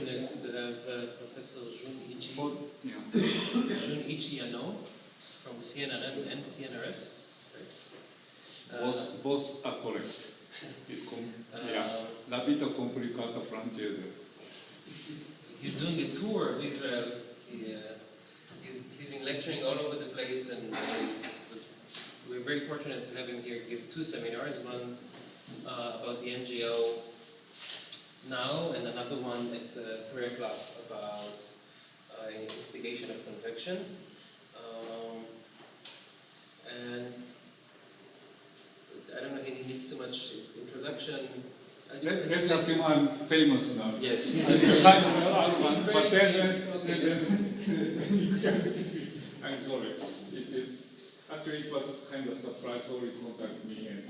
fortunate to have Professor Jun-Ichi Yano from CNRM and CNRS. Both are correct. La vita complicata francese. He's doing a tour of Israel. He's been lecturing all over the place, and we're very fortunate to have him here give 2 seminars, one about the MJO now, and another one at 3 o'clock about instigation of convection. And I don't know, he needs too much introduction. Let's assume I'm famous now. Yes, I'm sorry. Actually, it was kind of surprise how he contacted me, and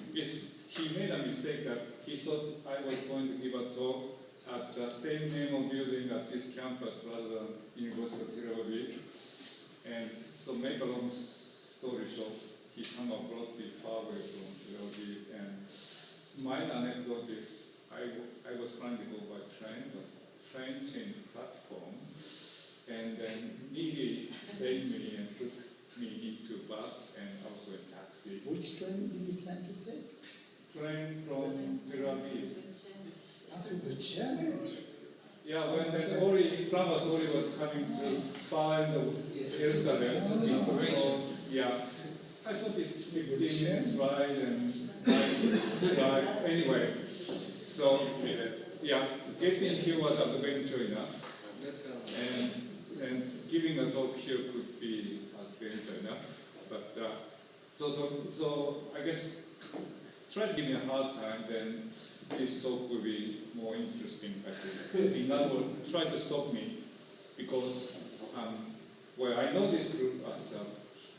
he made a mistake that he thought I was going to give a talk at the same name of building at his campus rather than University of Tel Aviv. And so, make a long story short, he somehow brought me far away from Tel Aviv. And my anecdote is, I was trying to go by train, but train changed platform, and then nearly saved me and took me into bus and also a taxi. Which train did you plan to take? Train from Tel Aviv. From the challenge? Yeah, when Ori was coming to far end of Jerusalem, it was an inspiration. Yeah, I thought it's 15 minutes ride and drive. Anyway, so yeah, getting here was adventure enough, and giving a talk here could be adventure enough. But so I guess try to give me a hard time, then this talk will be more interesting, I think. In other words, try to stop me, because, I know this group as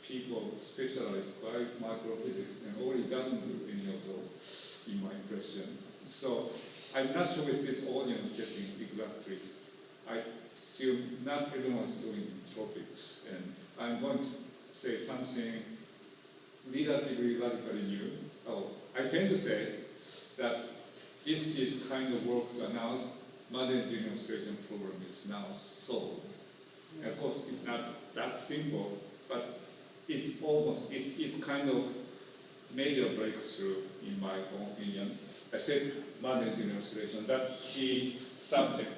people specialized in microphysics, and already doesn't do any of those, in my impression. So, I'm not sure with this audience setting exactly. I assume not everyone's doing tropics, and I'm going to say something relatively radically new. I tend to say that this is kind of work to announce Madden-Julian Oscillation problem is now solved. And of course, it's not that simple, but it's kind of major breakthrough in my own opinion. I said Madden-Julian Oscillation, that's key subject.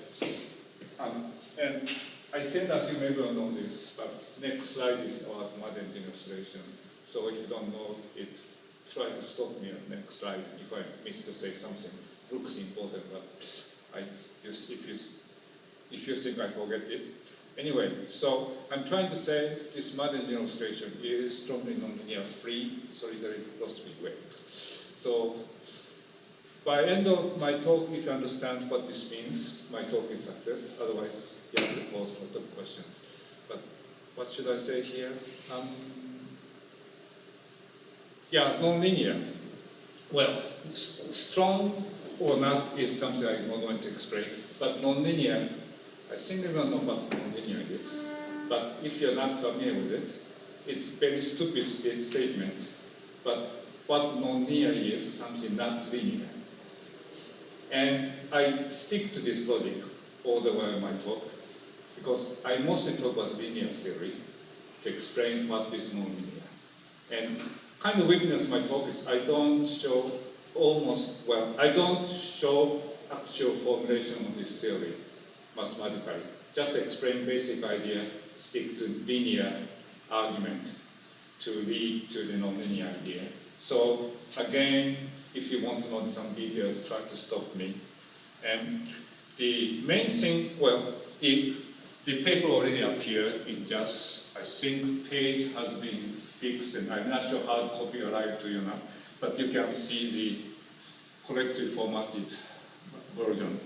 And I tend, as you may well know this, but next slide is about Madden-Julian Oscillation. So if you don't know it, try to stop me on the next slide if I miss to say something looks important, but if you think I forget it. Anyway, so I'm trying to say this Madden-Julian Oscillation is strongly nonlinear free solitary Rossby-Wave. So by end of my talk, if you understand what this means, my talk is success. Otherwise, you have to pose a lot of questions. But what should I say here? Nonlinear. Well, strong or not is something I'm not going to explain. But nonlinear, I think everyone knows what nonlinear is. But if you're not familiar with it, it's a very stupid statement. But what nonlinear is, something not linear. And I stick to this logic all the way in my talk, because I mostly talk about linear theory to explain what is nonlinear. And kind of weakness of my talk is I don't show actual formulation of this theory mathematically. Just explain basic idea, stick to linear argument to lead to the nonlinear idea. So again, if you want to know some details, try to stop me. And the main thing, the paper already appeared. It just, I think, page has been fixed, and I'm not sure how to copy arrived to you now, but you can see the correctly formatted version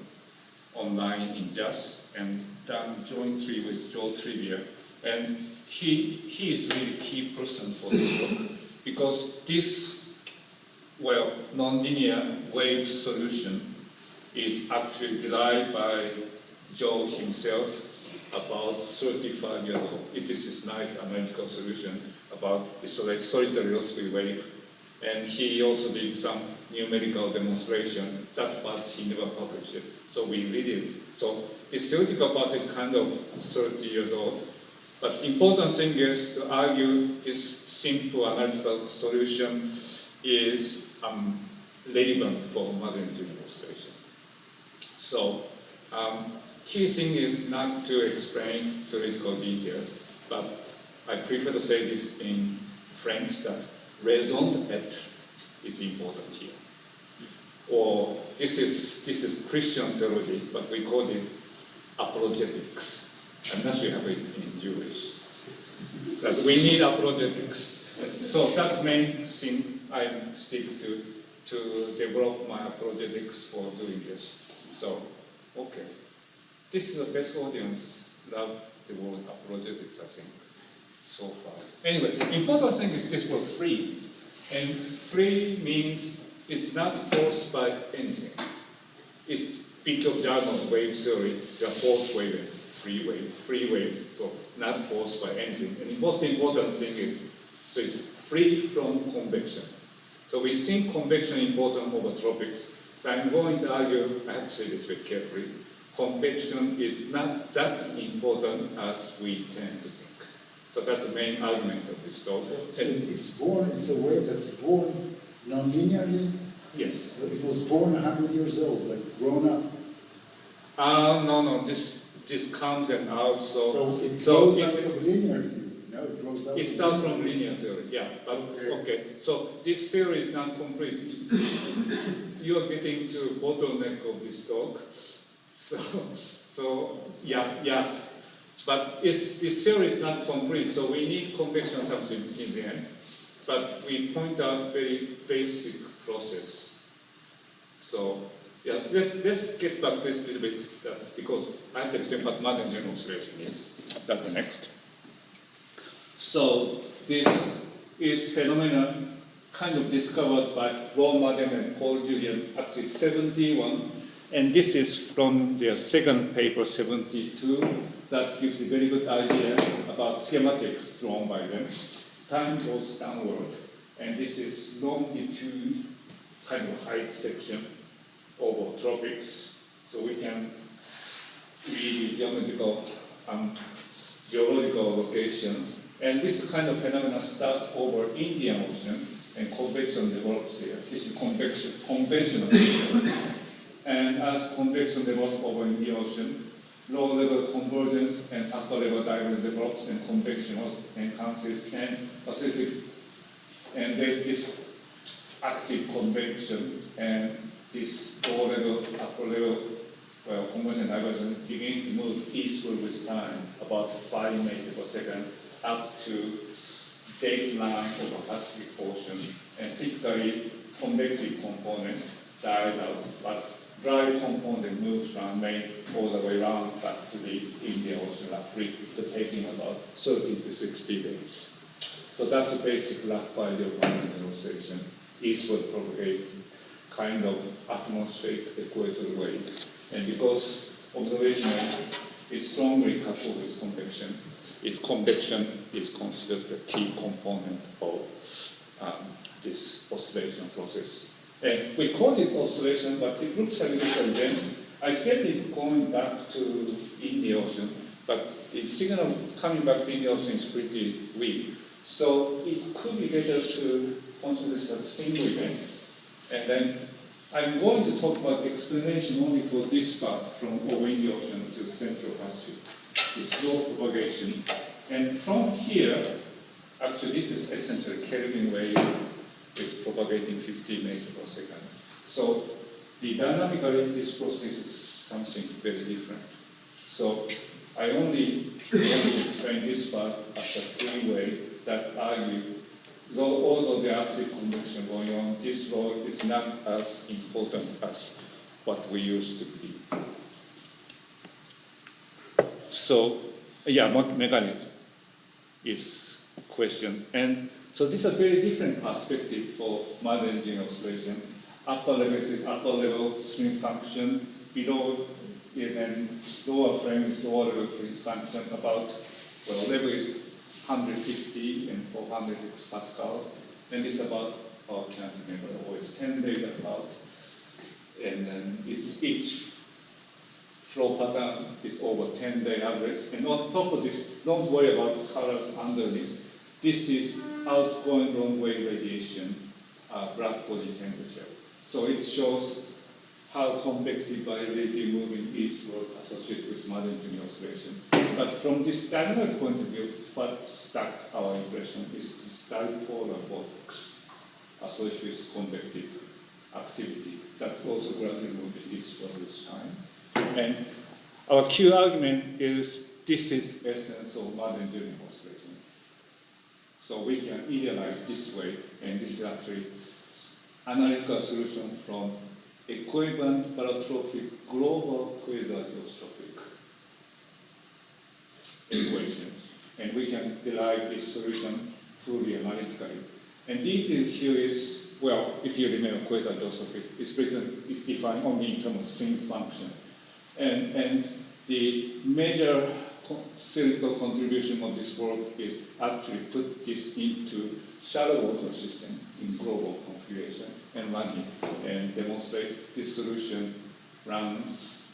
online in JAS, and done jointly with Joe Tribbia. And he is really key person for this work, because this, nonlinear wave solution is actually derived by Joe himself about 35 years ago. It is this nice analytical solution about the solitary Rossby-Wave. And he also did some numerical demonstration. That part he never published it. So we read it So this theoretical part is kind of 30 years old. But important thing is to argue this simple analytical solution is relevant for Madden-Julian Oscillation. So key thing is not to explain theoretical details, but I prefer to say this in French that raison d'être is important here. Or this is Christian theology, but we call it apologetics. I'm not sure how it in Jewish. That we need apologetics. So that's main thing I stick to develop my apologetics for doing this. So, okay. This is the best audience love the word apologetics, I think, so far. Anyway, important thing is this word free. And free means it's not forced by anything. It's bit of jargon, wave theory, they are forced wave, free waves, so not forced by anything. And the most important thing is, so it's free from convection. So we think convection important over tropics. So I'm going to argue, I have to say this very carefully, convection is not that important as we tend to think. So that's the main argument of this talk. So it's a wave that's born non-linearly? Yes. It was born 100 years old, like grown up. No, this comes and out. So it grows out of linear theory. No, it grows out. It starts from linear theory, yeah. But, okay. So this theory is not complete. You are getting to bottleneck of this talk. So yeah. But this theory is not complete, so we need convection something in the end. But we point out very basic process. So yeah, let's get back to this a little bit, because I have to explain what Madden-Julian Oscillation is. That's the next. So this is phenomenon kind of discovered by Ron Madden and Paul Julian, actually 71, and this is from their second paper, 72, that gives a very good idea about schematics drawn by them. Time goes downward, and this is longitude kind of height section over tropics, so we can read geometrical, geological locations. And this kind of phenomena start over Indian Ocean, and convection develops here. This is conventional. And as convection develops over Indian Ocean, low-level convergence and upper-level divergence develops, and convection enhances and Pacific. And there's this active convection, and this low-level, upper-level convergence and divergence begin to move eastward with time, about 5 meters per second, up to dateline of the Pacific Ocean. And typically, convective component dies out, but drive component moves from main all the way around back to the Indian Ocean, taking about 30 to 60 days. So that's the basic rough idea of Madden-Julian Oscillation. Eastward propagate kind of atmospheric equatorial wave. And because observation is strongly coupled with convection, its convection is considered a key component of this oscillation process. And we call it oscillation, but it looks like this again. I said it's going back to Indian Ocean, but the signal coming back to Indian Ocean is pretty weak. So it could be better to consider this as a single event. And then I'm going to talk about explanation only for this part from over Indian Ocean to the Central Pacific, the slow propagation. And from here, actually this is essentially Kelvin wave is propagating 50 meters per second. So the dynamically this process is something very different. So I only want to explain this part as a free wave that argue, although there are active convection going on, this law is not as important as what we used to be. So yeah, what mechanism is question. And so this is a very different perspective for Madden-Julian Oscillation. Upper level is upper level swing function, below and lower frame is lower level swing function, about, well, level is 150 and 400 pascals, and it's about, oh, I can't remember, it's 10 days apart, and then it's each flow pattern is over 10-day average. And on top of this, don't worry about the colors underneath. This is outgoing long-wave radiation, black body temperature. So it shows how convective variability moving eastward associated with Madden-Julian oscillation. But from this dynamic point of view, what stuck our impression is this dipolar vortex associated with convective activity that also gradually moves eastward with time. And our key argument is this is essence of Madden-Julian oscillation. So we can idealize this way, and this is actually analytical solution from equivalent barotropic global quasi-geostrophic equation. And we can derive this solution fully analytically. And detail here is, well, if you remember quasi-geostrophic, it's defined only in terms of string function. And the major theoretical contribution of this work is actually put this into shallow water system in global configuration and run it and demonstrate this solution runs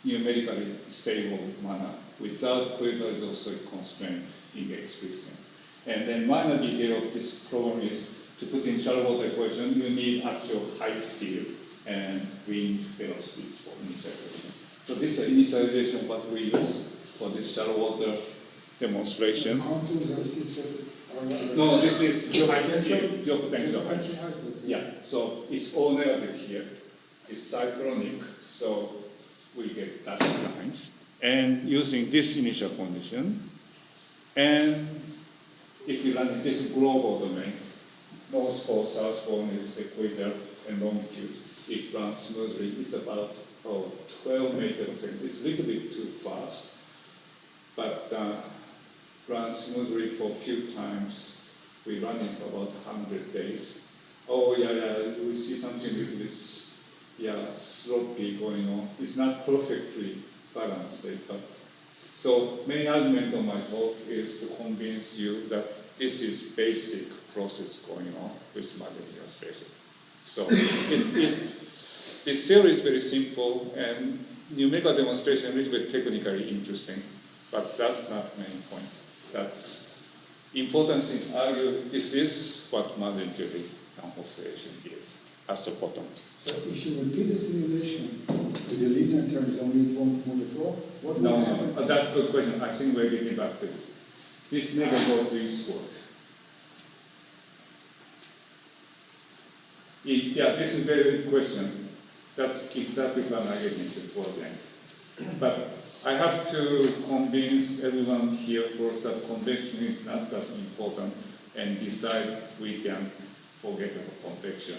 numerically stable manner without quasi-geostrophic constraint in the explicit. And then minor detail of this problem is to put in shallow water equation, you need actual height field and wind velocities for initialization. So this is initialization what we use for this shallow water demonstration. Contours are surface. No, this is geopotential. Geopotential. Yeah, so it's all negative here. It's cyclonic, so we get dashed lines. And using this initial condition, and if you run this global domain, north pole, south pole is equator and longitude, it runs smoothly. It's about 12 meters a second. It's a little bit too fast, but runs smoothly for a few times. We run it for about 100 days. Oh, yeah, we see something with this, sloppy going on. It's not perfectly balanced, but so main argument of my talk is to convince you that this is basic process going on with Madden-Julian oscillation. So this theory is very simple and numerical demonstration a little bit technically interesting, but that's not the main point. That's important is argue this is what Madden-Julian oscillation is as the bottom. So if you repeat the simulation with the linear terms only, it won't move at all? What will happen? No, that's a good question. I think we're getting back to this. This never goes to eastward. Yeah, this is a very good question. That's exactly what I'm getting to for them. But I have to convince everyone here first that convection is not that important and decide we can forget about convection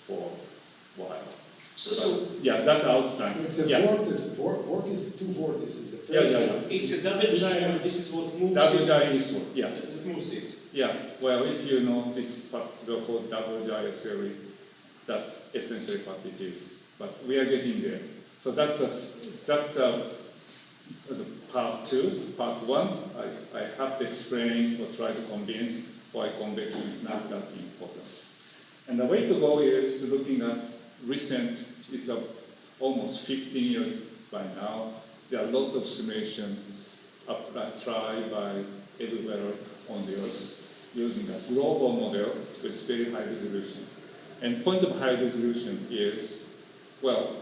for a while. Yeah, that's outline. So it's a vortex, two vortices. Yeah. It's a double gyre, this is what moves Double it. gyre is what, yeah. That moves it. Yeah, well, if you know this so-called double gyre theory, that's essentially what it is. But we are getting there. So that's part two. Part one, I have to explain or try to convince why convection is not that important. And the way to go is looking at recent, it's almost 15 years by now. There are a lot of simulation tried by everywhere on the Earth using a global model with very high resolution. And point of high resolution is, well,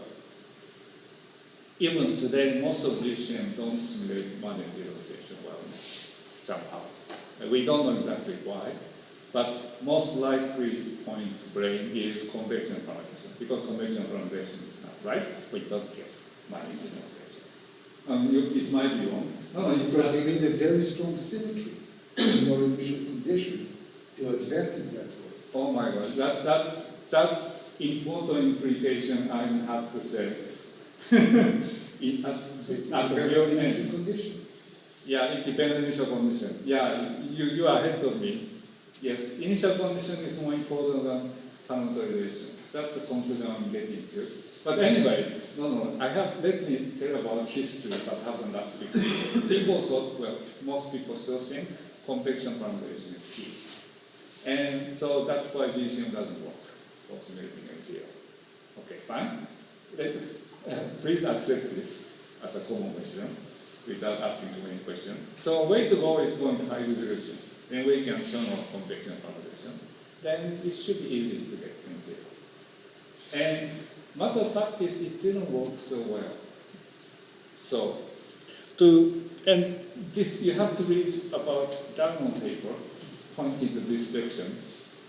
even today, most of these GCM don't simulate Madden-Julian oscillation well somehow. And we don't know exactly why, but most likely point to blame is convection parameterization, because convection parameterization is not right. We don't get Madden-Julian oscillation. It might be wrong. No, it's Because not. they need a very strong symmetry in your initial conditions to affect it that way. Oh my God, that's important implication. I have to say. So it depends on the initial conditions. Yeah, it depends on initial condition. Yeah, you are ahead of me. Yes, initial condition is more important than thermodynamic. That's the conclusion I'm getting to. But anyway, let me tell about history that happened last week. People thought, well, most people still think convection parameterization is key. And so that's why GCM doesn't work for simulating LGL. Okay, fine. please accept this as a common question without asking too many questions. So way to go is going to high resolution. Then we can turn off convection propagation. Then it should be easy to get into it. And matter of fact is it didn't work so well. So and this you have to read about Diamond paper pointing to this direction.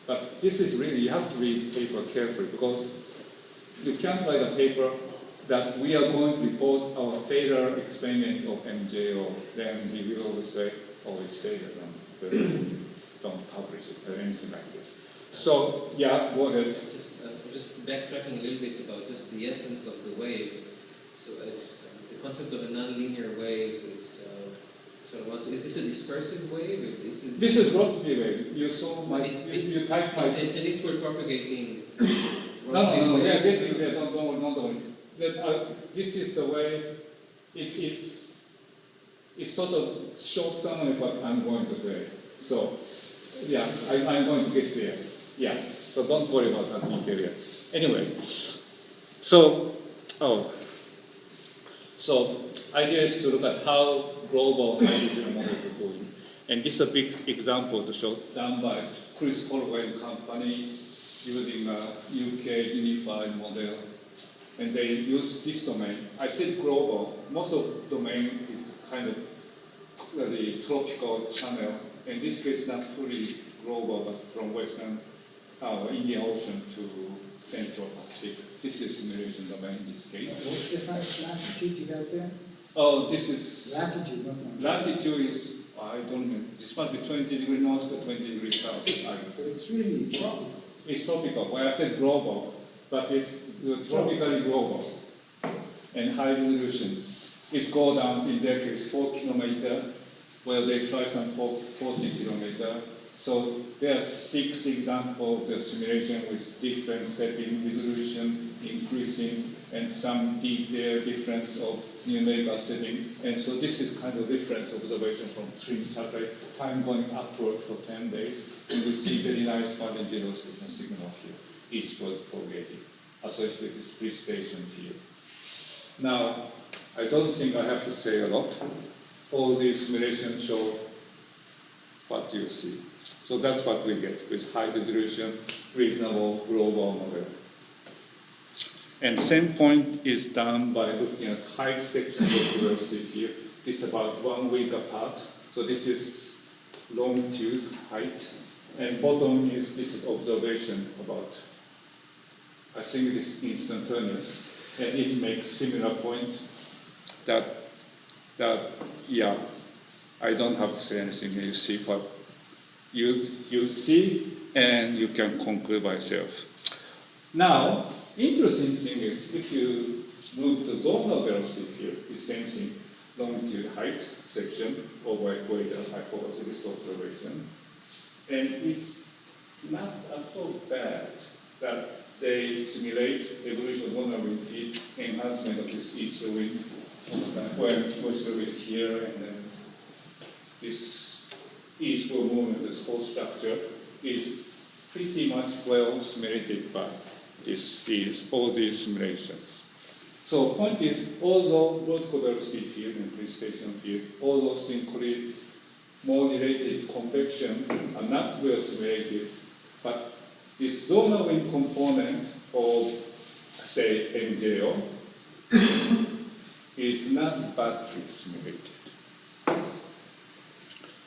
But this is really, you have to read paper carefully because you can't write a paper that we are going to report our failure experiment of MJO, then we will say, oh, it's failure, don't publish it or anything like this. So, yeah, go ahead. Just backtracking a little bit about just the essence of the wave. So, as the concept of a nonlinear wave is is this a dispersive wave? This is Rossby-Wave. You saw my. You type my. It's at least we're propagating. No. Yeah, don't worry. This is the way. It's sort of short summary of what I'm going to say. So, yeah, I'm going to get there. Yeah. So don't worry about that detail yet. Anyway, so idea is to look at how global hydrogen models are going. And this is a big example to show done by Chris Holloway and company using a UK unified model. And they use this domain. I said global. Most of the domain is kind of the tropical channel. In this case, not fully global, but from Western Indian Ocean to Central Pacific. This is simulation domain in this case. What's the highest latitude you have there? Oh, this is Latitude, not longitude. latitude is, I don't know, this must be 20 degrees north to 20 degrees south. So it's really tropical. It's tropical. Well, I said global, but it's tropically global and high resolution. It's go down in their case 4 kilometers, where they try some 40 kilometers. So there are 6 examples of the simulation with different setting, resolution increasing, and some detail difference of numerical setting. And so this is kind of reference observation from trim satellite, time going upward for 10 days. And we see very nice Madden-Julian Oscillation signal here, eastward propagating, associated with this station field. Now, I don't think I have to say a lot. All these simulations show what you see. So that's what we get with high resolution, reasonable global model. And same point is done by looking at height section of the velocity field. This is about 1 week apart. So this is longitude, height. And bottom is this is observation about, I think it is instantaneous. And it makes similar point that yeah, I don't have to say anything. You see what you see, and you can conclude by yourself. Now, interesting thing is if you move to zonal velocity field, the same thing, longitude, height section over equator, hypothesis observation, and it's not at all bad that they simulate evolution of zonal wind field, enhancement of this easterly wind, when westerly is here, and then this eastward movement, this whole structure is pretty much well simulated by all these simulations. So point is, although vertical velocity field and free station field, all those things create more related convection are not well simulated, but this zonal wind component of, say, MJO is not badly simulated.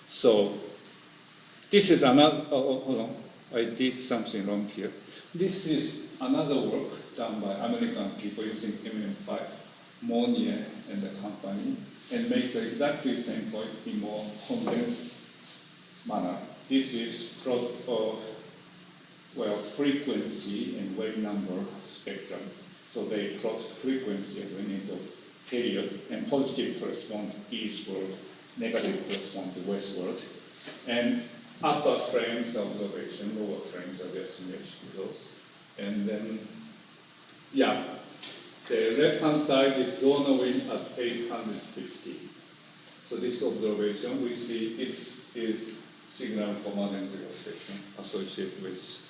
So this is another, hold on, I did something wrong here. This is another work done by American people using MM5, Monier and the company, and make exactly the same point in more condensed manner. This is plot of, well, frequency and wave number spectrum. So they plot frequency at the end of period, and positive correspond to eastward, negative correspond to westward. And upper frames are observation, lower frames are the estimation results. And then, yeah, the left-hand side is zonal wind at 850. So this observation, we see this is signal for Madden-Julian Oscillation associated with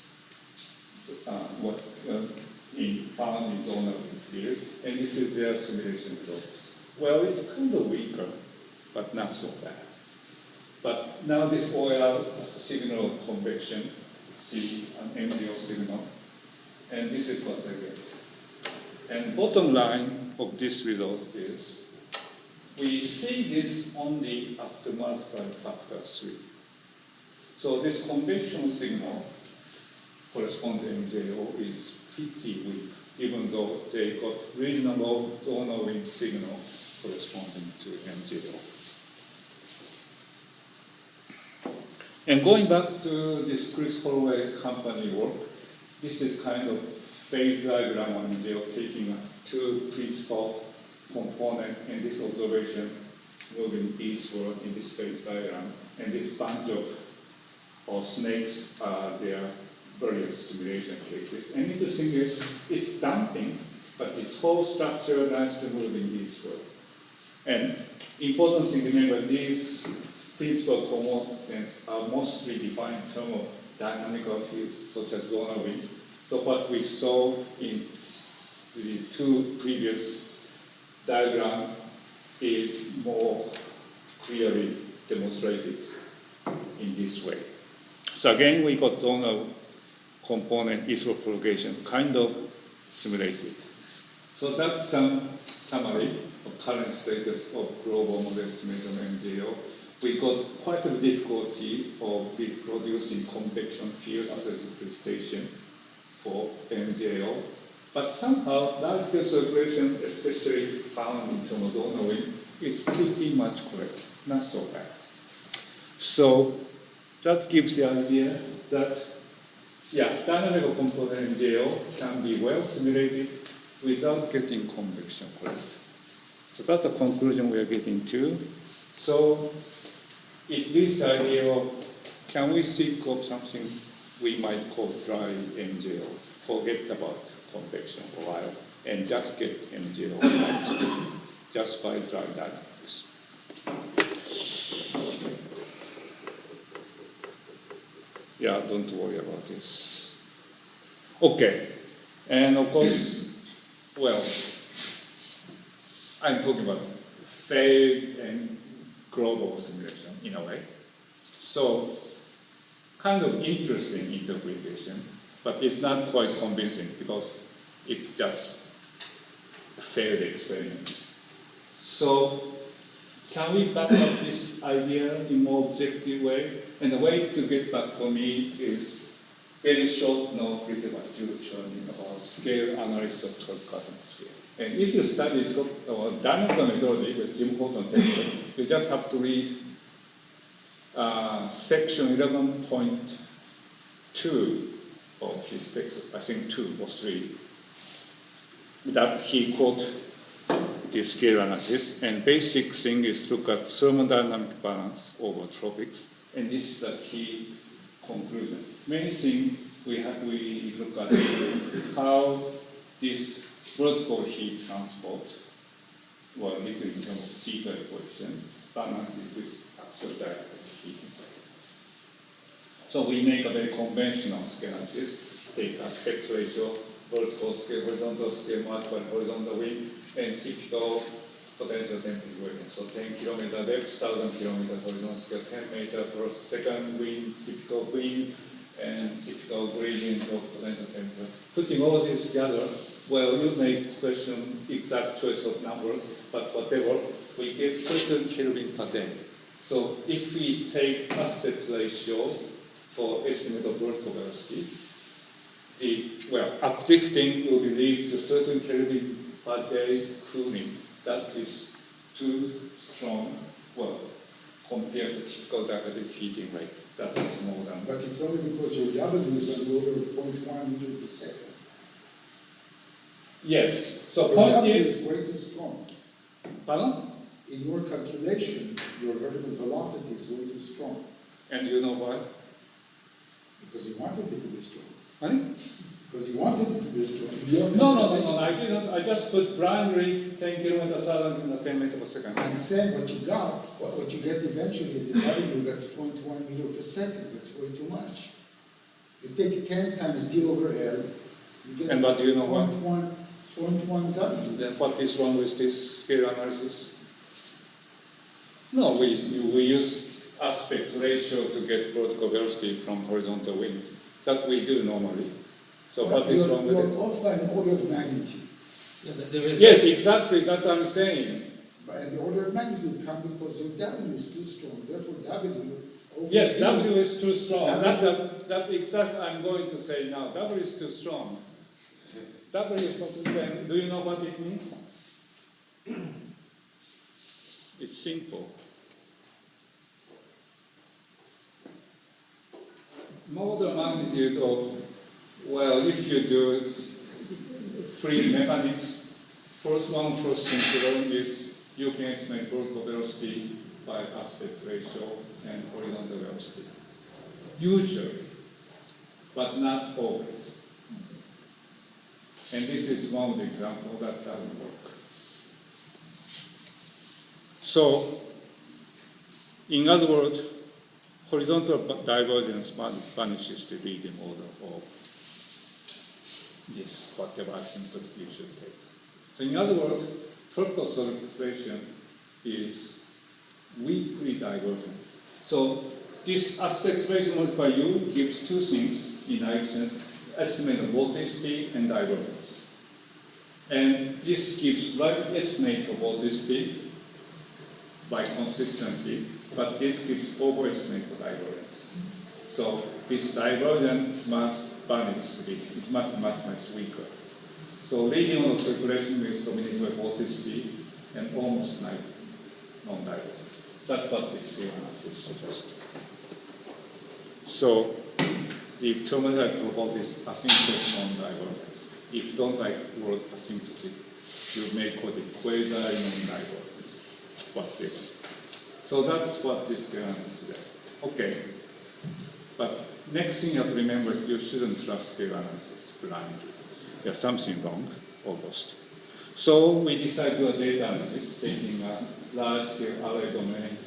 what found in zonal wind. field, and this is their simulation plot. Well, it's kind of weaker, but not so bad. But now this OR has a signal of convection, see an MDO signal, and this is what I get. And bottom line of this result is, we see this only after multiplying factor 3. So this convection signal corresponding to MJO is pretty weak, even though they got reasonable zonal wind signal corresponding to MJO. And going back to this Chris Holloway company work, this is kind of phase diagram on MJO taking two principal component in this observation moving eastward in this phase diagram, and this bunch of snakes are their various simulation cases. And interesting is it's damping, but this whole structure nicely moving eastward. And important thing to remember, these principal components are mostly defined thermodynamical fields, such as zonal wind. So what we saw in the two previous diagrams is more clearly demonstrated in this way. So again, we got zonal component eastward propagation kind of simulated. So that's some summary of current status of global model simulation of MJO. We got quite a difficulty of reproducing convection field associated station for MJO, but somehow large-scale circulation, especially found in terms of zonal wind, is pretty much correct, not so bad. So that gives the idea that, dynamic component MJO can be well simulated without getting convection correct. So that's the conclusion we are getting to. So it leads the idea of, can we think of something we might call dry MJO? Forget about convection for a while and just get MJO right, just by dry dynamics. Yeah, don't worry about this. Okay, and of course, well, I'm talking about failed and global simulation in a way. So, kind of interesting interpretation, but it's not quite convincing because it's just a failed experiment. So, can we back up this idea in more objective way? And the way to get back for me is very short note written by Jun-Ichi about scale analysis of tropical atmosphere. And if you study dynamical methodology with Jim Horton textbook, you just have to read section 11.2 of his text, I think 2 or 3, that he quote the scale analysis. And basic thing is look at thermodynamic balance over tropics, and this is the key conclusion. Main thing we look at how this vertical heat transport, well, written in terms of Theta equation, balances with actual direct heating. So we make a very conventional scale analysis, take aspect ratio, vertical scale, horizontal scale, multiply horizontal wind, and typical potential temperature gradient. So 10 kilometer depth, 1,000 kilometer horizontal scale, 10 meter per second wind, typical wind, and typical gradient of potential temperature. Putting all this together, well, you may question exact choice of numbers, but whatever, we get certain Kelvin per day. So if we take aspect ratio for estimate of vertical velocity, uplifting will be lead to certain Kelvin per day cooling. That is too strong, well, compared to typical dielectric heating rate. That is more than. But it's only because your W is on the order of 0.1 meter per second. Yes. So Your point W is. is way too strong. Pardon? In your calculation, your vertical velocity is way too strong. And you know why? Because you wanted it to be strong. Honey? Because you wanted it to be strong. In your No, calculation, I didn't. I just put blindly 10 kilometers southern in 10 meters per second. I'm saying what you got, what you get eventually is a W that's 0.1 meter per second. That's way too much. You take 10 times D over L, you get And what do you know what? 0.1 0.1 W. Then what is wrong with this scale analysis? No, we use aspect ratio to get vertical velocity from horizontal wind. That we do normally. So what is wrong with You're it? off by an order of magnitude. Yeah, but there is Yes, exactly, that's what I'm saying. But the order of magnitude comes because your W is too strong. Therefore, W over Yes, Z- W is too strong. W- That's exactly I'm going to say now. W is too strong. W is what, do you know what it means? It's simple. Model magnitude of, well, if you do free mechanics, first thing to learn is you can estimate vertical velocity by aspect ratio and horizontal velocity. Usually, but not always. And this is one of the examples that doesn't work. So, in other words, horizontal divergence vanishes the leading order of this, whatever asymptotic you should take. So in other words, vertical oscillation is weakly divergent. So this aspect ratio multiplied by U gives two things in sense: estimate of vorticity and divergence. And this gives right estimate of vorticity by consistency, but this gives overestimate for divergence. So this divergence must vanish, it must be much weaker. So leading order circulation is dominated by vorticity and almost like non-divergent. That's what this analysis suggests. So if thermodynamic property is asymptotic non-divergence, if you don't like the word asymptotic, you may call it quasi-non-divergence, whatever. So that's what this analysis suggests. Okay. But next thing you have to remember is you shouldn't trust scale analysis blindly. There's something wrong, almost. So we decided to do a data analysis, taking a large scale array domain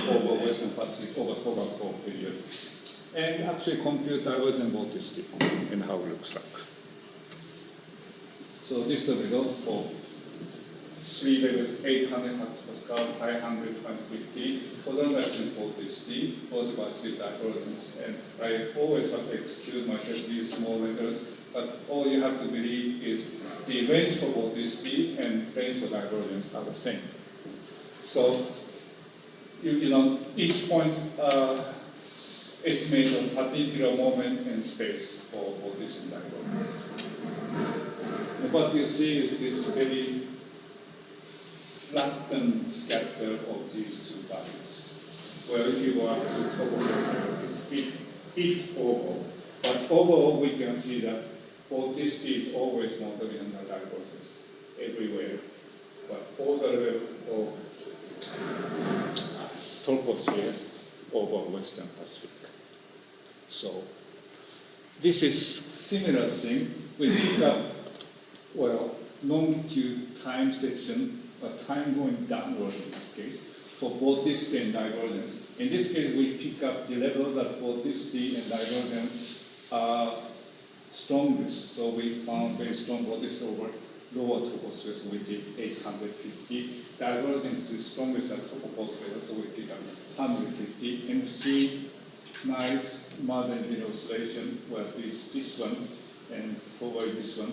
over Western Pacific, over total period, and actually compute divergent vorticity and how it looks like. So this is the result of 3 levels, 800 hectopascal, 500, 150, polarization vorticity, vorticity divergence, and I always have to excuse myself these small letters, but all you have to believe is the range for vorticity and range for divergence are the same. So, you know, each point estimate a particular moment and space for vorticity and divergence. And what you see is this very flattened scatter of these two values. Well, if you go up to top of it, it's oval. But overall, we can see that vorticity is always modeling under divergence everywhere. But all the level of troposphere over Western Pacific. So this is similar thing. We pick up, well, longitude time section, time going downward in this case, for vorticity and divergence. In this case, we pick up the level that vorticity and divergence are strongest. So we found very strong vorticity over lower troposphere, so we did 850. Divergence is strongest at troposphere, so we pick up 150. And we see nice Madden-Julian Oscillation, well, this one, and probably this one.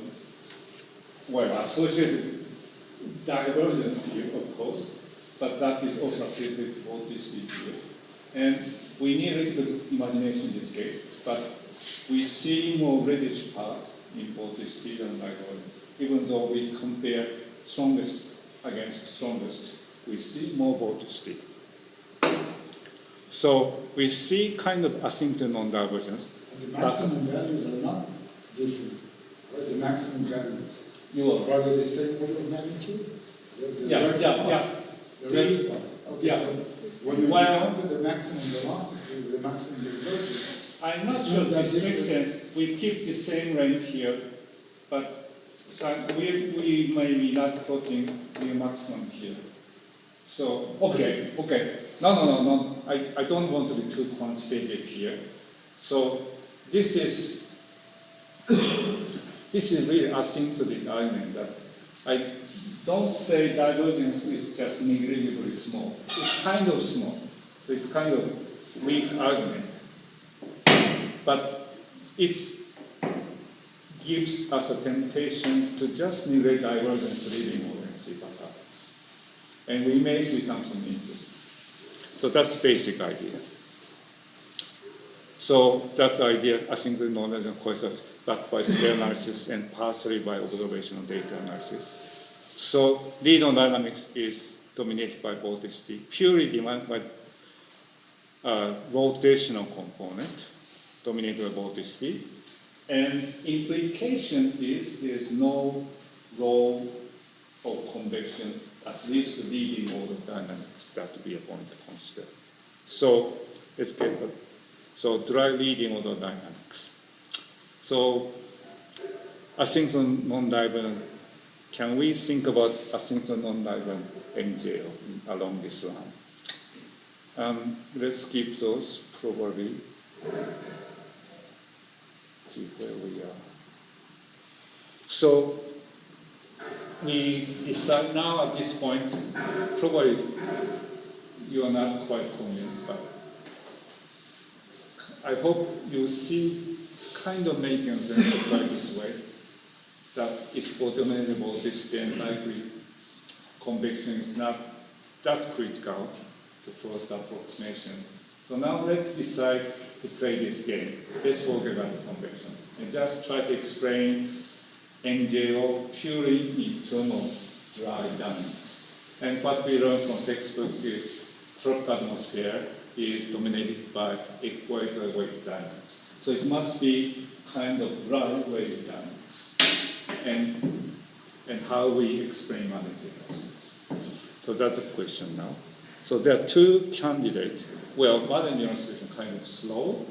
Well, associated divergence field, of course, but that is also associated with vorticity field. And we need a little bit of imagination in this case, but we see more reddish part in vorticity than divergence. Even though we compare strongest against strongest, we see more vorticity. So we see kind of asymptotic non-divergence. And the maximum values are not different. Right? The maximum values. You are Are they the same order of magnitude? The Yeah, red yeah, spots. The red spots. Okay, Yeah. so when you Well- encounter the maximum velocity, the maximum divergence, I'm not It's sure not that this makes different. sense. We keep the same range here, but we may be not plotting the maximum here. So, okay. No. I don't want to be too quantitative here. So, this is this is really asymptotic argument that I don't say divergence is just negligibly small. It's kind of small. So it's kind of weak argument. But it gives us a temptation to just neglect divergence reading mode and see what happens. And we may see something interesting. So that's the basic idea. So that's the idea, asymptotic non-linear coefficient backed by scale analysis and partially by observational data analysis. So linear dynamics is dominated by voltage, purely defined by rotational component, dominated by voltage. And implication is there is no role of convection, at least the leading mode of dynamics. That would be a point to consider. So let's get the dry leading mode of dynamics. So asymptotic non-divergent. Can we think about asymptotic non-divergent MJO along this line? Let's keep those probably. See where we are. So we decide now at this point, probably you are not quite convinced, but I hope you see kind of making sense to try this way, that it's automatable, this then likely convection is not that critical to first approximation. So now let's decide to play this game. Let's forget about the convection and just try to explain MJO purely in terms of dry dynamics. And what we learned from textbook is tropical atmosphere is dominated by equator wave dynamics. So it must be kind of dry wave dynamics. And how we explain Madden-Julian Oscillation. So that's the question now. So there are two candidates. Well, Madden-Julian Oscillation kind of slow,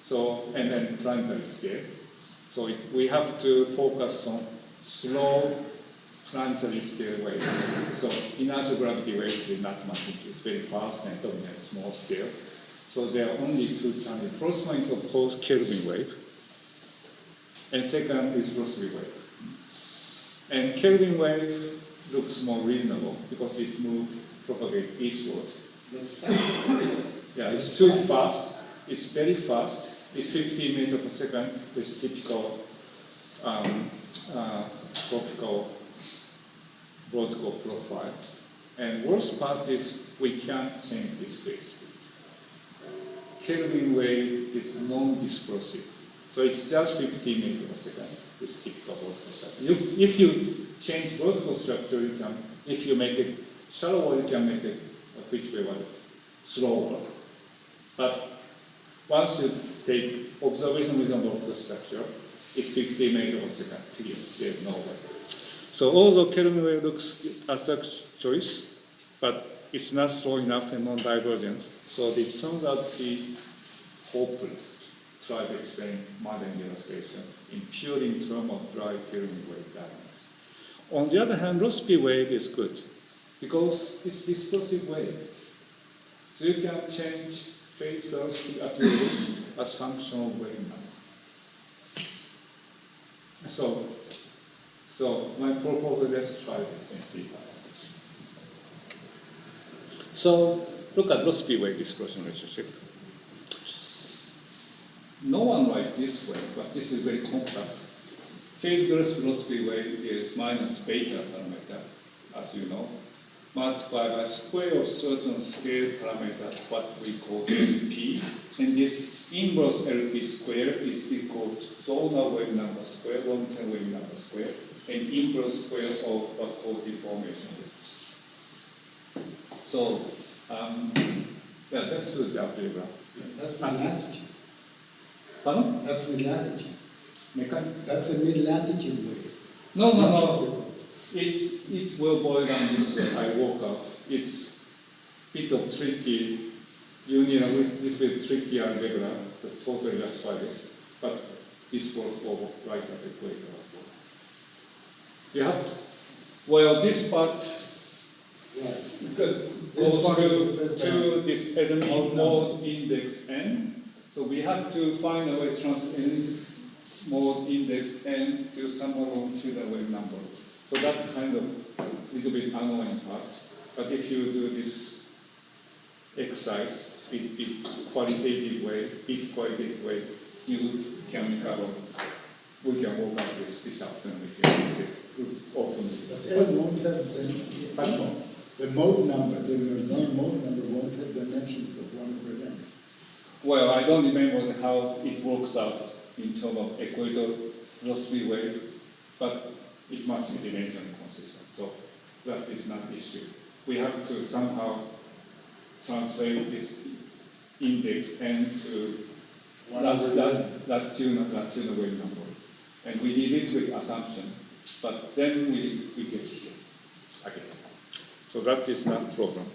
so and then planetary scale. So we have to focus on slow planetary scale waves. So inertial gravity waves is not much. It's very fast and dominant small scale. So there are only two candidates. First one is of course Kelvin wave, and second is Rossby-Wave. And Kelvin wave looks more reasonable because it propagates eastward. That's fast. Yeah, it's too fast. It's very fast. It's 15 meters per second with typical tropical vertical profile. And worst part is we can't change this phase speed. Kelvin wave is non-dispersive. So it's just 15 meters per second with typical vertical structure. If you change vertical structure, you can, if you make it shallower, you can make it a Fitch wave slower. But once you take observation with a vertical structure, it's 15 meters per second, period. There's no way. So although Kelvin wave looks as such choice, but it's not slow enough and non-divergent, so it turns out to be hopeless to try to explain Madden-Julian Oscillation in purely in terms of dry Kelvin wave dynamics. On the other hand, Rossby-Wave is good because it's dispersive wave. So you can change phase velocity as you wish as function of wave number. So my proposal, let's try this and see how it is. So look at Rossby-Wave dispersion relationship. No one writes this way, but this is very compact. Phase velocity Rossby-Wave is minus beta parameter, as you know, multiplied by square of certain scale parameter, what we call LP. And this inverse LP square is equal to zonal wave number square, long-term wave number square, and inverse square of what's called deformation waves. So, yeah, let's do the algebra. That's mid-latitude. Pardon? That's mid-latitude. Mechanical. That's a mid-latitude wave. No. Tropical. It will boil down this way. I work out. It's a bit of tricky, you need a little bit tricky algebra to totally justify this, but this works for right at the equator as well. You have to, well, this part Right. goes to this atomic mode index n, so we have to find a way to mode index n to some longitudinal wave number. So that's kind of a little bit annoying part. But if you do this exercise, bit qualitative way, you can recover. We can work out this afternoon if you use it openly. But L won't have the mode number, the non-mode number won't have dimensions of 1/length. Well, I don't remember how it works out in terms of equator Rossby-Wave, but it must be dimensionally consistent. So that is not an issue. We have to somehow translate this index n to latitudinal wave number. And we did it with assumption, but then we get here again. So that is not a problem.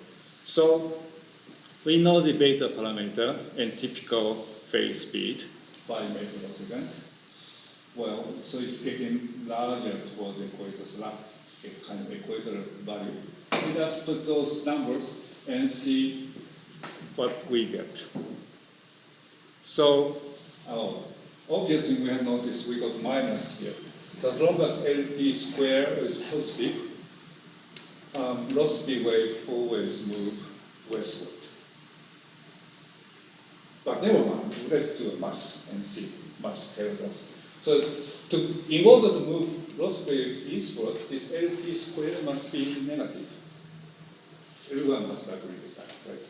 So we know the beta parameter and typical phase speed, 5 meters per second. Well, so it's getting larger toward the equator, so it's kind of equatorial value. We just put those numbers and see what we get. So, obviously we have noticed we got minus here. As long as LP square is positive, Rossby-Wave always move westward. But never mind, let's do a mass and see. Mass tells us. So in order to move Rossby eastward, this LP square must be negative. Everyone must agree with that, right?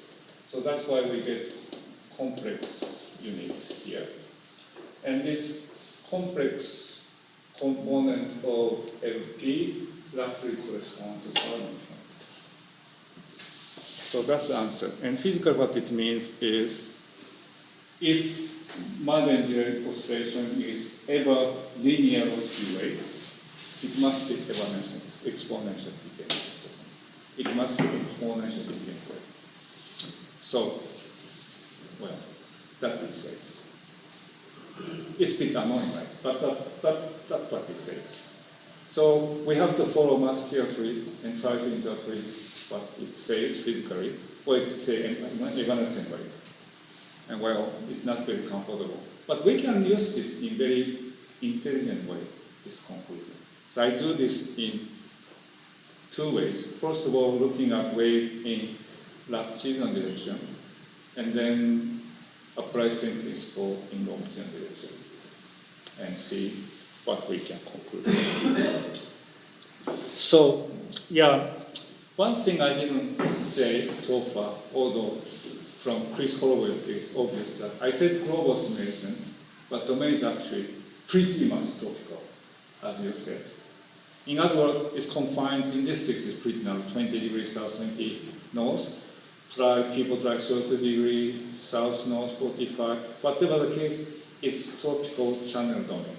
So that's why we get complex unit here. And this complex component of LP roughly corresponds to Solomon. So that's the answer. And physically what it means is if Madden-Julian Oscillation is ever linear Rossby-Wave, it must be evanescent, exponential decay. It must be exponential decay. So, well, that is says. It's a bit annoying, right? But that's what it says. So we have to follow math carefully and try to interpret what it says physically, or it says evanescent way. And well, it's not very comfortable. But we can use this in very intelligent way, this conclusion. So I do this in two ways. First of all, looking at wave in latitudinal direction, and then apply same principle in longitudinal direction, and see what we can conclude. So, yeah, one thing I didn't say so far, although from Chris Holloway's case, obvious that I said global simulation, but domain is actually pretty much tropical, as you said. In other words, it's confined, in this case, it's pretty narrow, 20 degrees south, 20 north. People try 30 degrees south, north, 45. Whatever the case, it's tropical channel domain.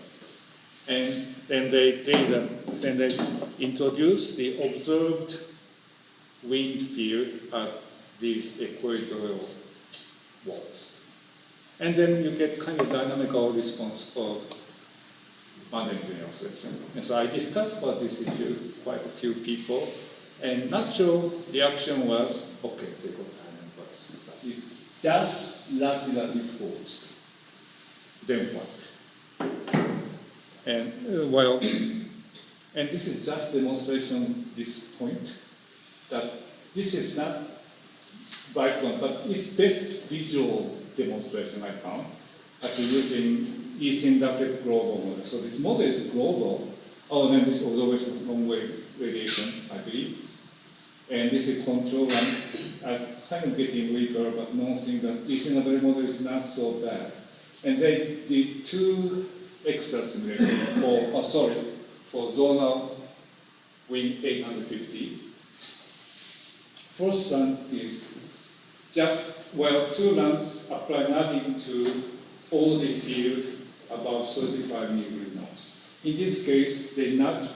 And then they introduce the observed wind field at these equatorial walls. And then you get kind of dynamical response of Madden-Julian Oscillation. And so I discussed about this issue with quite a few people, and natural reaction was, okay, they got dynamical response, but it's just laterally forced. Then what? And and this is just demonstration, this point, that this is not right one, but it's best visual demonstration I found after using Ethan-Duffet global model. So this model is global. Oh, and then this observation of long wave radiation, I believe. And this is control one. I'm kind of getting weaker, but noticing that Ethan-Duffet model is not so bad. And they did two extra simulations for zonal wind 850. First one is just, well, two runs apply nothing to all the field above 35 degrees north. In this case, they nudge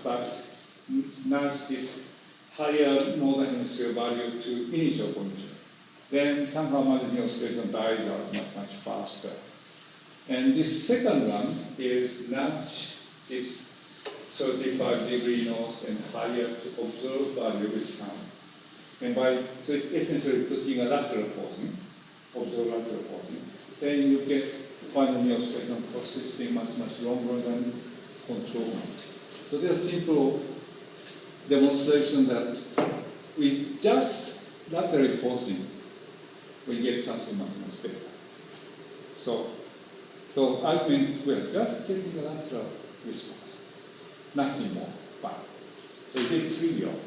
this higher northern hemisphere value to initial condition. Then somehow Madden-Julian Oscillation dies out much faster. And this second one is nudge this 35 degree north and higher to observe value this time. And so it's essentially putting a lateral forcing, observe lateral forcing. Then you get finite oscillation persisting much longer than control. So there's simple demonstration that we just laterally forcing, we get something much better. So argument, we're just getting the lateral response, nothing more. Fine. So it's very trivial.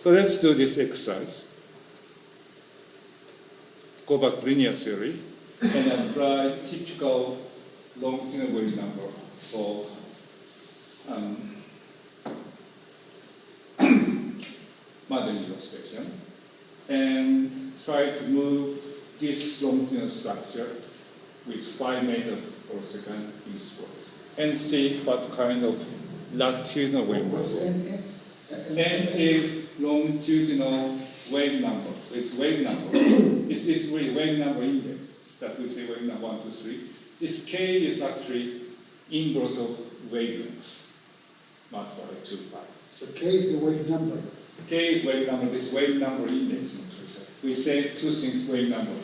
So let's do this exercise. Go back to linear theory and apply typical longitudinal wave number for Madden-Julian Oscillation, and try to move this longitudinal structure with 5 meters per second eastward, and see what kind of latitudinal wave number. What's NX? N is longitudinal wave number. So it's wave number. It's really wave number index that we say wave number 1, 2, 3. This K is actually inverse of wavelengths multiplied by 2 pi. So K is the wave number. K is wave number, this wave number index. We say two things wave number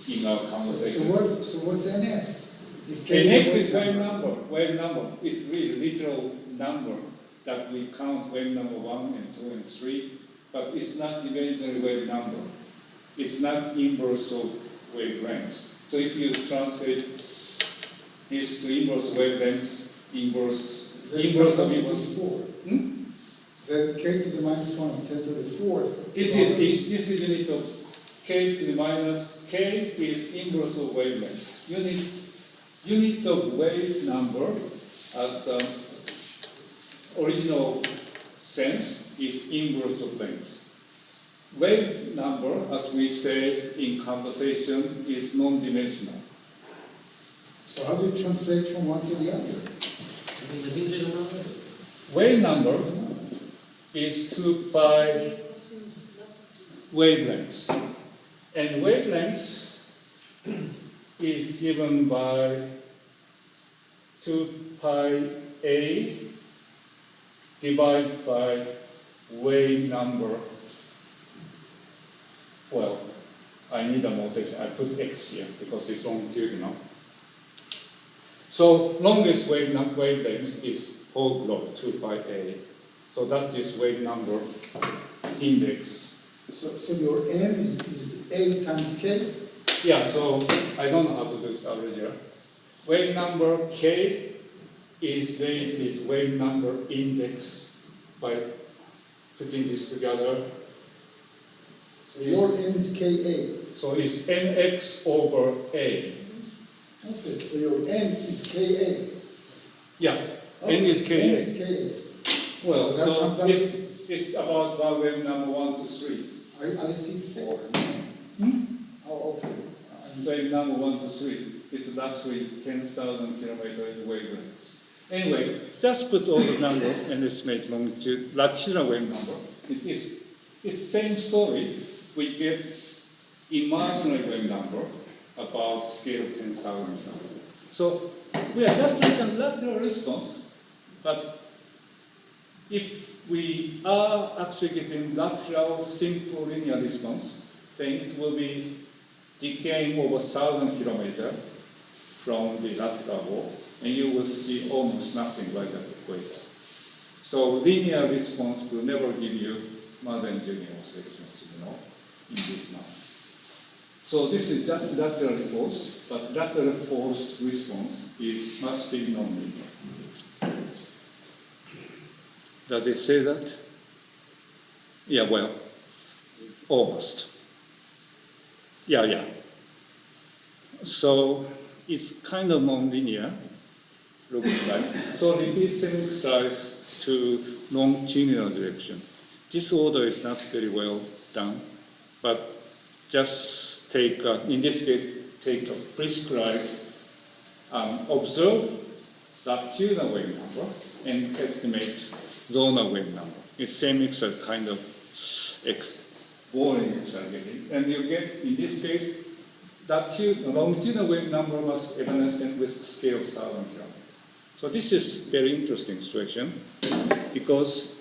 in our conversation. So what's NX? If K NX the is wave number. Wave number is really literal number that we count wave number 1 and 2 and 3, but it's not dimensional wave number. It's not inverse of wavelengths. So if you translate this to inverse wavelengths, inverse of inverse. 4. Then K to the minus 1 and 10 to the 4th. This is unit of K to the minus. K is inverse of wavelength. Unit of wave number as original sense is inverse of length. Wave number, as we say in conversation, is non-dimensional. So how do you translate from one to the other? Wave number is 2 pi wavelengths. And wavelengths is given by 2 pi A divided by wave number. Well, I need a notation. I put X here because it's longitudinal. So longest wavelength is whole globe, 2 pi A. So that is wave number index. So your N is A times K? Yeah, so I don't know how to do this already. Wave number K is weighted wave number index by putting this together. So your N is KA. So it's NX over A. Okay, so your N is KA. Yeah, Okay, N is KA. N is KA. Well, So that so comes out- it's about one wave number 1 to 3. I see 4. Oh, okay. Wave number 1 to 3 is roughly 10,000 kilometers in wavelengths. Anyway, just put all the number and estimate longitude, latitudinal wave number. It's same story. We get imaginary wave number about scale 10,000 kilometers. So we are just like a lateral response, but if we are actually getting lateral simple linear response, then it will be decaying over 1,000 kilometers from the lateral wall, and you will see almost nothing like that equator. So linear response will never give you Madden-Julian Oscillation signal in this manner. So this is just laterally forced, but laterally forced response must be nonlinear. Does it say that? Yeah, well, almost. Yeah. So it's kind of nonlinear, looks like. So repeat same exercise to longitudinal direction. This order is not very well done, but just take, in this case, take a prescribed, observe latitudinal wave number and estimate zonal wave number. It's same exercise, kind of boring exercise getting. And you get, in this case, longitudinal wave number must be evanescent with scale 1,000 kilometers. So this is very interesting situation because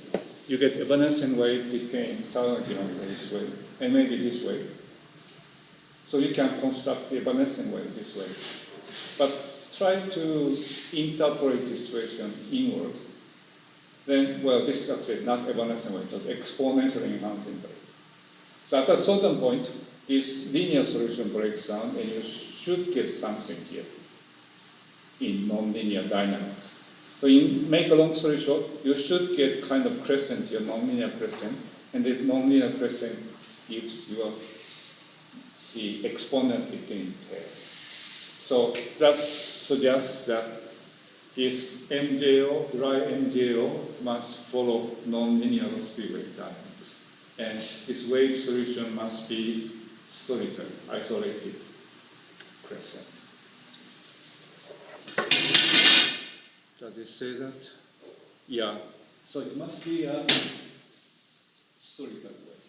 you get evanescent wave decaying 1,000 kilometers this way, and maybe this way. So you can construct the evanescent wave this way. But try to interpolate this situation inward. Then, well, this is actually not evanescent wave, but exponentially enhancing wave. So at a certain point, this linear solution breaks down, and you should get something here in nonlinear dynamics. So make a long story short, you should get kind of crescent here, nonlinear crescent, and the nonlinear crescent gives you the exponent between tail. So that suggests that this MJO, dry MJO, must follow nonlinear Rossby-Wave dynamics. And this wave solution must be solitary, isolated crescent. Does it say that? Yeah. So it must be a solitary wave.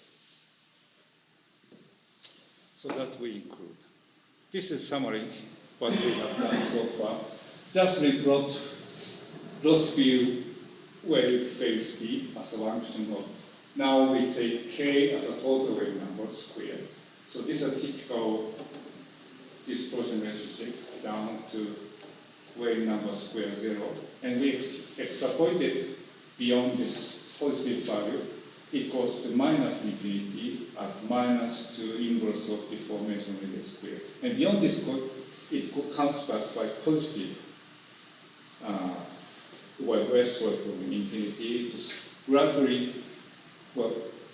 So that we include. This is summary what we have done so far. Just replot Rossby-Wave phase B as a function of. Now we take K as a total wave number squared. So this is a typical dispersion relationship down to wave number square 0. And we extrapolated beyond this positive value equals to minus infinity at minus 2 inverse of deformation with the square. And beyond this, it comes back by positive, westward from infinity to gradually,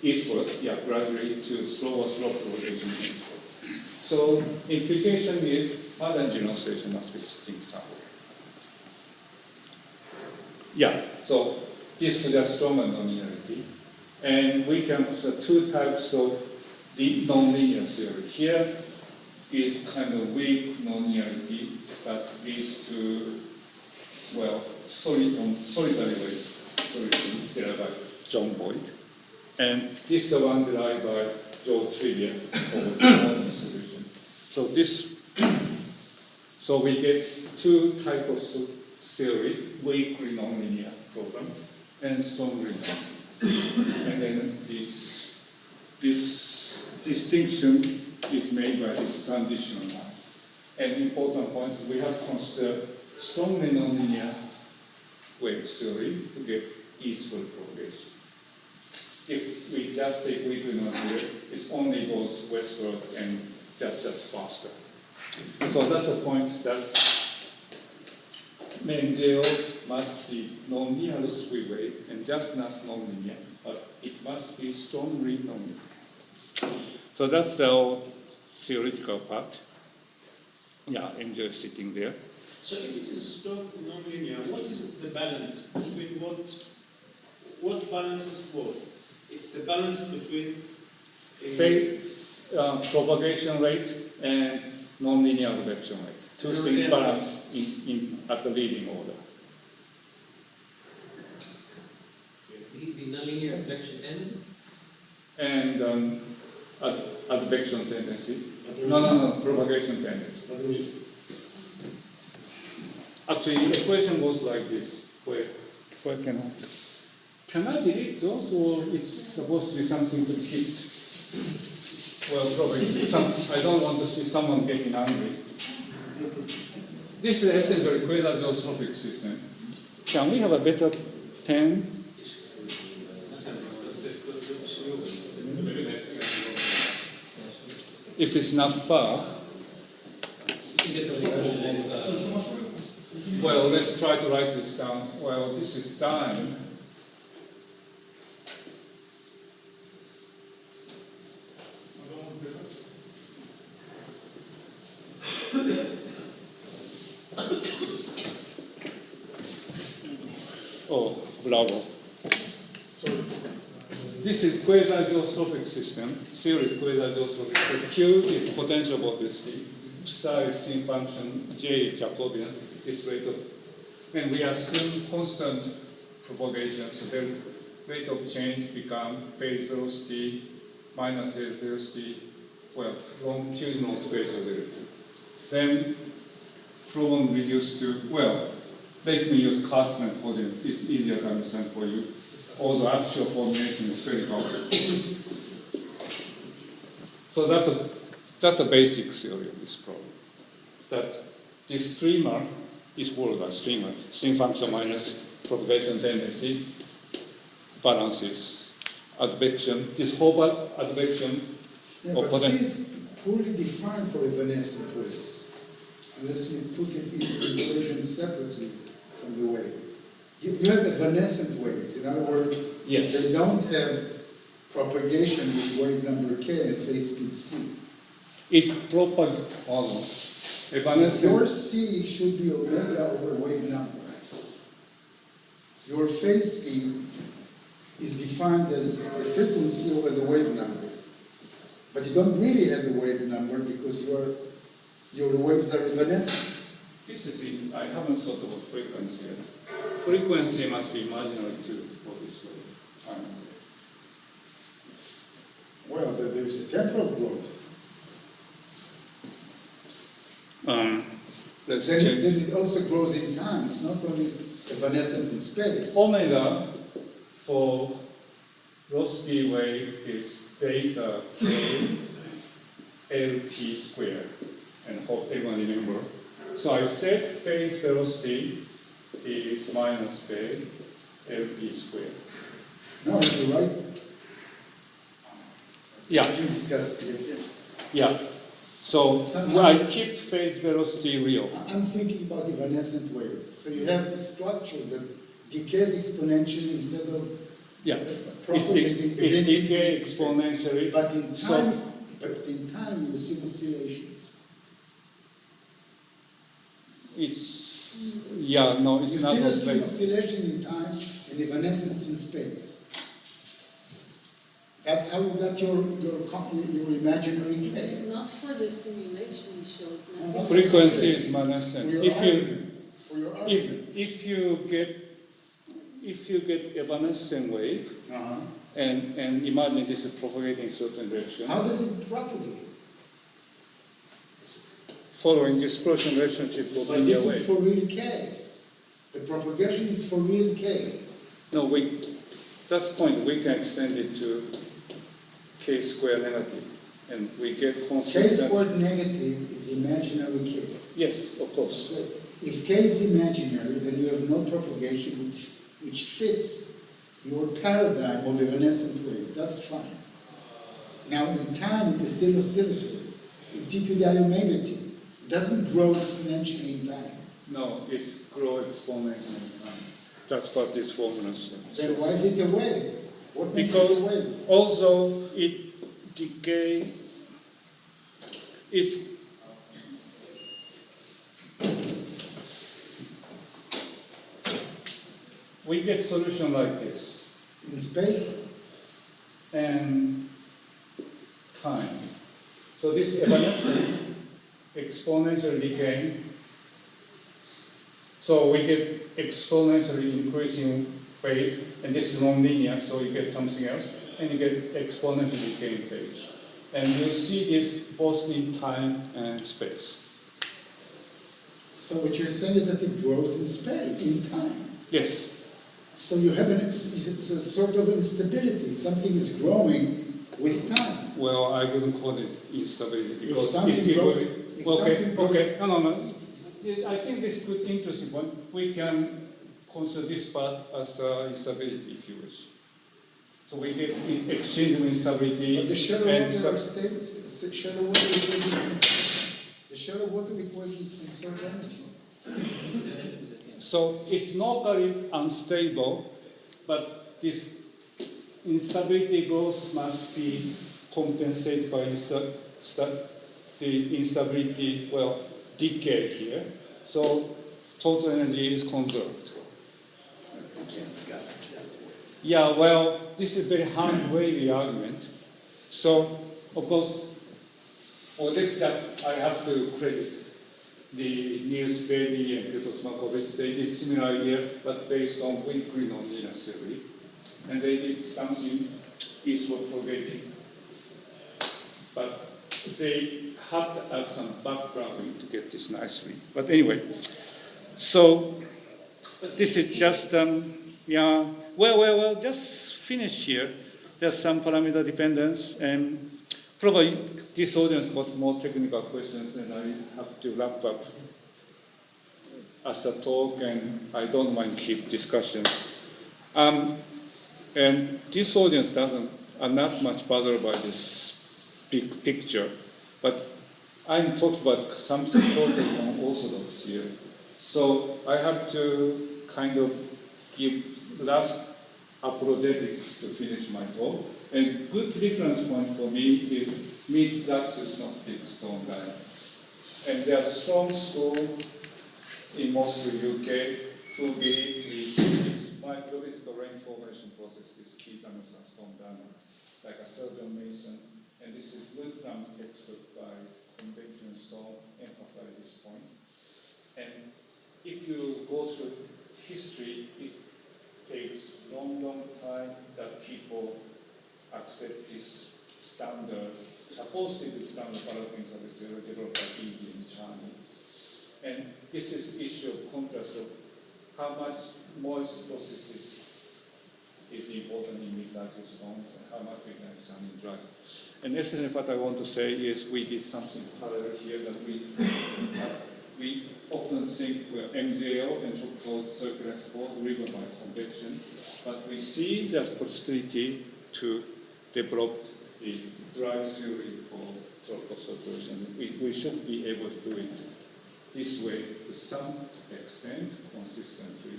eastward, gradually to slower slope rotation eastward. So implication is Madden-Julian Oscillation must be sitting somewhere. Yeah, so this suggests stronger nonlinearity. And we can have two types of the nonlinear theory. Here is kind of weak nonlinearity that leads to, solitary wave solution derived by John Boyd. And this is the one derived by Tribbia of the modern solution. So we get two types of theory, weakly nonlinear problem and strongly nonlinear. And then this distinction is made by this transition line. And important point is we have considered strongly nonlinear wave theory to get eastward propagation. If we just take weakly nonlinear, it only goes westward and just faster. So that's the point that MJO must be nonlinear Rossby-Wave and just not nonlinear, but it must be strongly nonlinear. So that's the theoretical part. Yeah, MJO is sitting there. So if it is strong nonlinear, what is the balance between what balances what? It's the balance between propagation rate and nonlinear advection rate. Two things balance at the leading order. The nonlinear advection end? And advection tendency. No, propagation tendency. Actually, the equation goes like this. Where can I delete those, or it's supposed to be something to keep? Well, probably I don't want to see someone getting angry. This is essentially quasi-geostrophic system. Can we have a better pen? If it's not far. Well, let's try to write this down. Well, this is time. Oh, bravo. This is quasi-geostrophic system, series quasi-geostrophic. The Q is potential velocity, psi is T function, J is Jacobian, this rate of, and we assume constant propagation, so the rate of change become phase velocity minus phase velocity, longitudinal spatial derivative. Then problem reduced to, let me use Cartesian coordinates, it's easier to understand for you. Although actual formulation is spherical. So that That's the basic theory of this problem. That this streamer is followed by streamer, stream function minus propagation tendency balances advection. This whole advection Yeah, of but C potential. is poorly defined for evanescent waves, unless you put it in the equation separately from the wave. You have evanescent waves. In other words, Yes. they don't have propagation with wave number k and phase speed c. It propagates. Your c should be omega over wave number. Your phase speed is defined as the frequency over the wave number. But you don't really have a wave number because your waves are evanescent. This is it. I haven't thought about frequency yet. Frequency must be imaginary too for this wave. Well, there's a temporal growth. Let's Then check. it also grows in time. It's not only evanescent in space. Omega for Rossby-Wave is beta k LP squared. And hope everyone remember. So I said phase velocity is minus k LP squared. No, you're right. Yeah. We can discuss it later. Yeah. So Somehow- I kept phase velocity real. I'm thinking about evanescent waves. So you have a structure that decays exponentially instead of Yeah. propagating It's within decay infinite space. exponentially. But in So- time, you see oscillations. It's, yeah, no, it's You not still see oscillation. oscillation in time and evanescence in space. That's how you got your imaginary K. Not for the simulation you showed. No, no. no. Frequency is For minuscent. your If you argument. For your argument. if you get evanescent wave Uh-huh. and imagine this is propagating in certain direction, How does it propagate? following dispersion relationship of But linear this is wave. for real K. The propagation is for real K. No, that's the point. We can extend it to k square negative, and we get K consistent. squared negative is imaginary K. Yes, of course. If K is imaginary, then you have no propagation which fits your paradigm of evanescent waves. That's fine. Now in time it is still oscillatory. It's e to the I omega t. It doesn't grow exponentially in time. No, it's grow exponentially. That's what this formula says. Then why is it a wave? What makes Because it a wave? also it decay, it's we get solution like this In space? and time. So this evanescent exponential decaying. So we get exponentially increasing phase, and this is nonlinear, so you get something else, and you get exponentially decaying phase. And you see this both in time and space. So what you're saying is that it grows in space, in time. Yes. So you have it's a sort of instability. Something is growing with time. Well, I wouldn't call it instability If because something you grows, go- if okay, something grows, okay, no. I think this is good, interesting one. We can consider this part as instability, if you wish. So we get exchange of instability. but the shallow and water sub- states, shallow water equations, the shallow water equations conserve energy. So it's not very unstable, but this instability growth must be compensated by the instability, well, decay here. So total energy is conserved. We can't discuss it afterwards. Yeah, well, this is a very hand-wavy argument. So, of course, this just, I have to credit the Niels Bailey and Piotr Smakovich. They did similar idea, but based on weakly nonlinear theory. And they did something eastward propagating. But they had to add some backgrounding to get this nicely. But anyway, so this is just, well, just finish here. There's some parameter dependence, and Probably this audience got more technical questions, and I have to wrap up as a talk, and I don't mind keep discussions. And this audience are not much bothered by this big picture, but I'm talking about something totally unorthodox here. So I have to kind of give last apologetics to finish my talk. And good reference point for me is Midlatitude Synoptic stone diagram. And there are strong school in mostly UK who believe this microscopic rain formation process is key to stone diagrams, like a Sergeant Mason. And this is good from textbook by convection stone, emphasize this point. And if you go through history, it takes long time that people accept this standard, supposedly standard paraffin service developed by India and China. And this is issue of contrast of how much moist processes is important in midlatitude stones and how much we can examine dry. And essentially what I want to say is we did something parallel here that we often think we're MJO, entropy circular sport, driven by convection, but we see there's possibility to develop a dry theory for tropical circulation. We should be able to do it this way to some extent, consistently.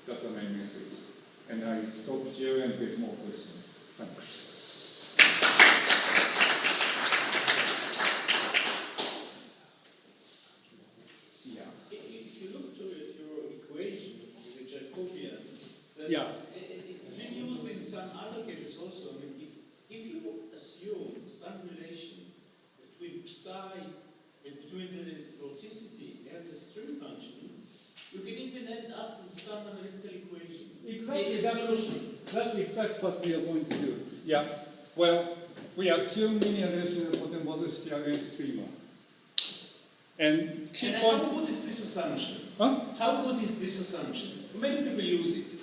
That's my message. And I stop here and get more questions. Thanks. Yeah. If you look to it, your equation, the Jacobian, then Yeah. it's been used in some other cases also. I mean, if you assume some relation between psi and between the vorticity and the stream function, you can even end up with some analytical equation. Exactly, A solution. that's exactly what we are going to do. Yeah. Well, we assume linear relation of potent velocity against streamer. And keep And on. how good is this assumption? Huh? How good is this assumption? Many people use it.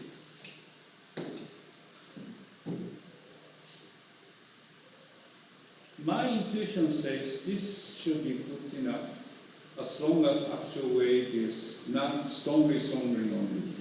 My intuition says this should be good enough as long as actual weight is not strongly nonlinear.